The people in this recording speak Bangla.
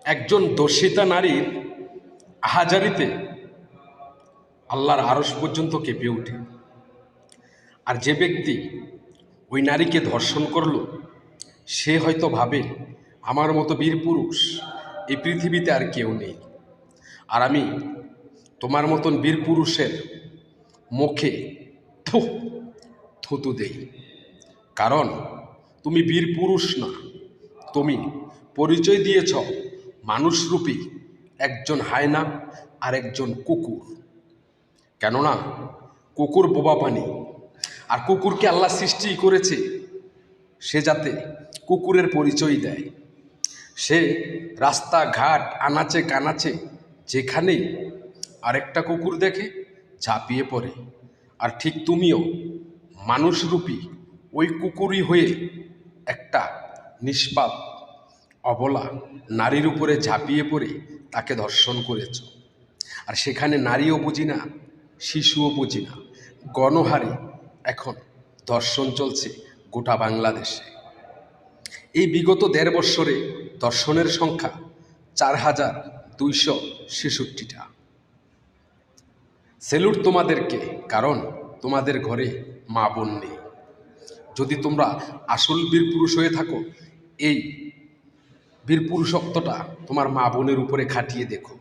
একজন দর্শিতা নারীর আহাজারিতে আল্লাহর আরশ পর্যন্ত কেঁপে ওঠে। আর যে ব্যক্তি ওই নারীকে ধর্ষণ করল, সে হয়তো ভাবে আমার মতো বীর পুরুষ এই পৃথিবীতে আর কেউ নেই। আর আমি তোমার মতন বীর পুরুষের মুখে থুতু দেই, কারণ তুমি বীর পুরুষ না, তুমি পরিচয় দিয়েছ মানুষরূপী একজন হায়না আর একজন কুকুর। কেননা কুকুর বোবা পানি, আর কুকুরকে আল্লাহ সৃষ্টি করেছে সে যাতে কুকুরের পরিচয় দেয়। সে রাস্তাঘাট আনাচে কানাচে যেখানেই আরেকটা কুকুর দেখে ঝাঁপিয়ে পড়ে। আর ঠিক তুমিও মানুষরূপী ওই কুকুরই হয়ে একটা নিষ্পাপ অবলা নারীর উপরে ঝাঁপিয়ে পড়ে তাকে ধর্ষণ করেছ। আর সেখানে নারীও বুঝি না, শিশুও বুঝি না, গণহারে এখন ধর্ষণ চলছে গোটা বাংলাদেশে। এই বিগত ১.৫ বৎসরে ধর্ষণের সংখ্যা ৪,২৬৬টা। সেলুট তোমাদেরকে, কারণ তোমাদের ঘরে মা বোন নেই। যদি তোমরা আসল বীর পুরুষ হয়ে থাকো, এই বীর পুরুষত্বটা তোমার মা বোনের উপরে খাটিয়ে দেখো।